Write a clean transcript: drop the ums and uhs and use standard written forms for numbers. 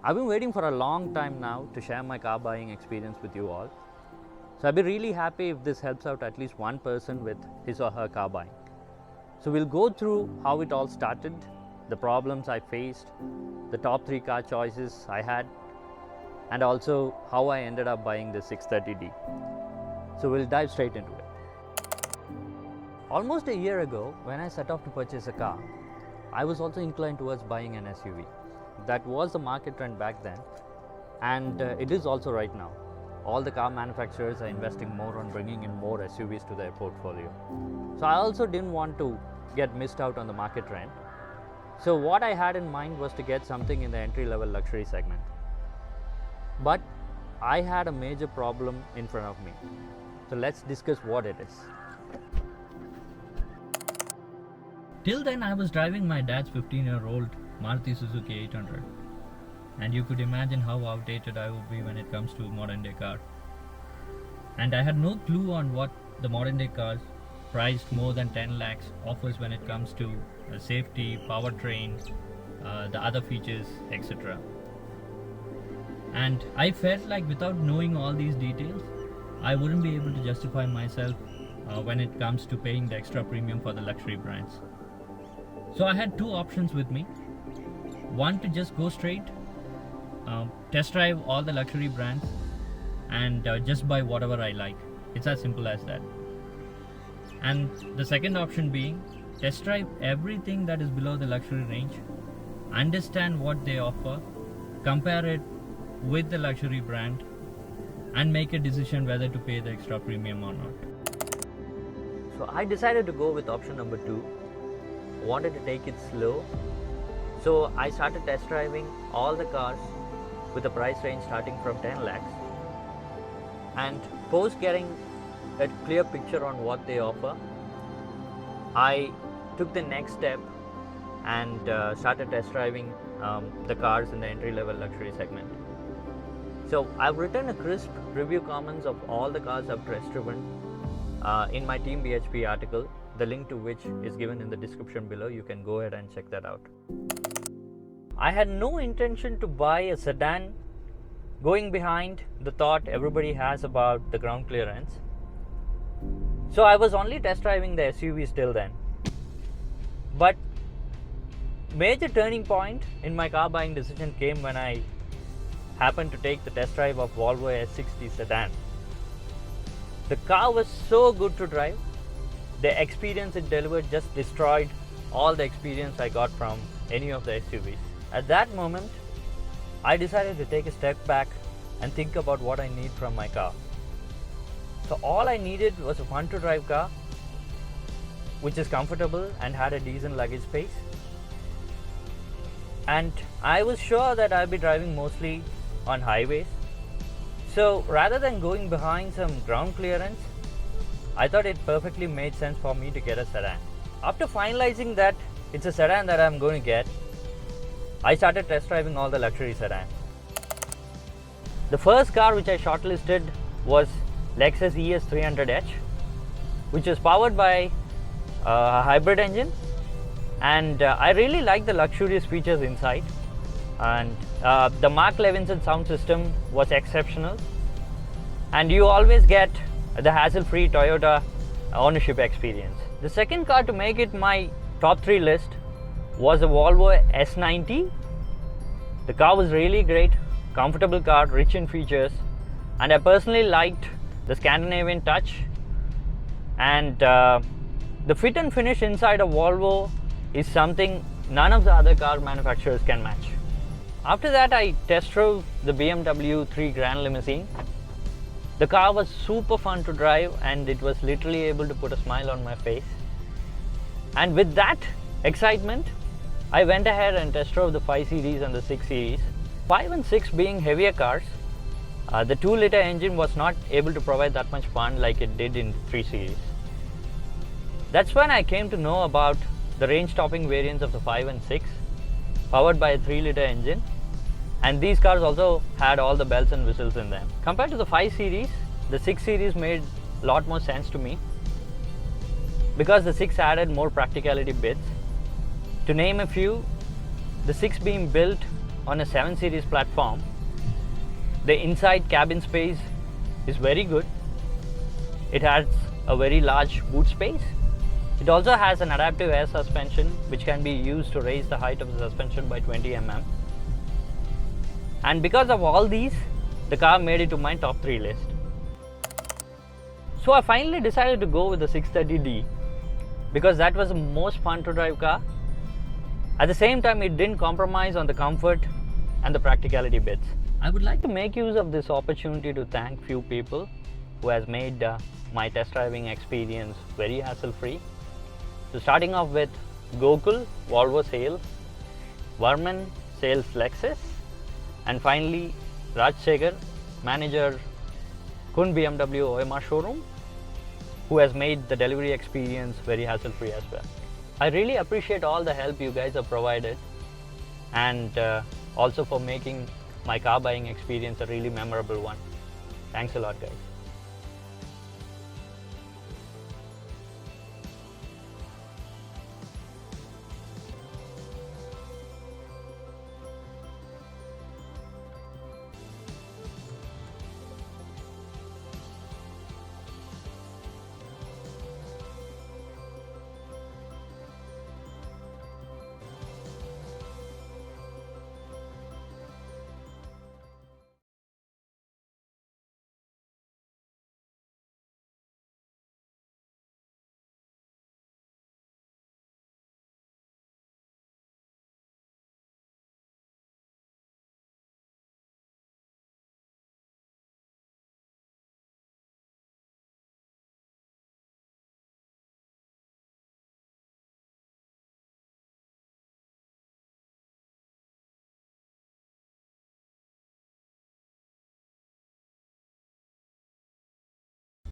I've been waiting for a long time now to share my car buying experience with you all. So I'd be really happy if this helps out at least one person with his or her car buying. So we'll go through how it all started, the problems I faced, the top 3 car choices I had, and also how I ended up buying the 630D. So we'll dive straight into it. Almost a year ago, when I set off to purchase a car, I was also inclined towards buying an SUV. That was the market trend back then, and it is also right now. All the car manufacturers are investing more on bringing in more SUVs to their portfolio. So I also didn't want to get missed out on the market trend. So what I had in mind was to get something in the entry-level luxury segment. But I had a major problem in front of me. So let's discuss what it is. Till then, I was driving my dad's 15-year-old Maruti Suzuki 800, and you could imagine how outdated I would be when it comes to modern day cars. And I had no clue on what the modern day cars priced more than 10 lakhs offers when it comes to safety, powertrain, the other features, etc. And I felt like without knowing all these details, I wouldn't be able to justify myself when it comes to paying the extra premium for the luxury brands. So I had 2 options with me. One, to just go straight, test drive all the luxury brands and just buy whatever I like. It's as simple as that. And the second option being, test drive everything that is below the luxury range, understand what they offer, compare it with the luxury brand, and make a decision whether to pay the extra premium or not. So I decided to go with option number 2. Wanted to take it slow. So I started test driving all the cars with a price range starting from 10 lakhs. And post getting a clear picture on what they offer, I took the next step and started test driving the cars in the entry-level luxury segment. So I've written a crisp review comments of all the cars I've test driven in my TeamBHP article, the link to which is given in the description below. You can go ahead and check that out. I had no intention to buy a sedan, going behind the thought everybody has about the ground clearance. So I was only test driving the SUVs till then. But major turning point in my car buying decision came when I happened to take the test drive of Volvo S60 sedan. The car was so good to drive. The experience it delivered just destroyed all the experience I got from any of the SUVs. At that moment, I decided to take a step back and think about what I need from my car. So all I needed was a fun to drive car, which is comfortable and had a decent luggage space. And I was sure that I'd be driving mostly on highways. So rather than going behind some ground clearance, I thought it perfectly made sense for me to get a sedan. After finalizing that it's a sedan that I'm going to get, I started test driving all the luxury sedans. The first car which I shortlisted was Lexus ES 300h, which is powered by a hybrid engine, and I really like the luxurious features inside, and the Mark Levinson sound system was exceptional, and you always get the hassle-free Toyota ownership experience. The second car to make it my top 3 list was a Volvo S90. The car was really great, comfortable car, rich in features, and I personally liked the Scandinavian touch, and the fit and finish inside a Volvo is something none of the other car manufacturers can match. After that, I test drove the BMW 3 Grand Limousine. The car was super fun to drive and it was literally able to put a smile on my face. And with that excitement, I went ahead and test drove the 5 Series and the 6 Series. 5 and 6 being heavier cars, the 2-liter engine was not able to provide that much fun like it did in 3 Series. That's when I came to know about the range-topping variants of the 5 and 6, powered by a 3-liter engine, and these cars also had all the bells and whistles in them. Compared to the 5 Series, the 6 Series made a lot more sense to me because the 6 added more practicality bits. To name a few, the 6 being built on a 7 Series platform. The inside cabin space is very good. It has a very large boot space. It also has an adaptive air suspension which can be used to raise the height of the suspension by 20 mm. And because of all these, the car made it to my top 3 list. So I finally decided to go with the 630D because that was the most fun to drive car. At the same time, it didn't compromise on the comfort and the practicality bits. I would like to make use of this opportunity to thank few people who has made my test driving experience very hassle-free. So starting off with Gokul, Volvo Sales, Varman, Sales Lexus, and finally Rajsekhar, Manager, Kun BMW OMR showroom, who has made the delivery experience very hassle-free as well. I really appreciate all the help you guys have provided, and also for making my car buying experience a really memorable one. Thanks a lot, guys.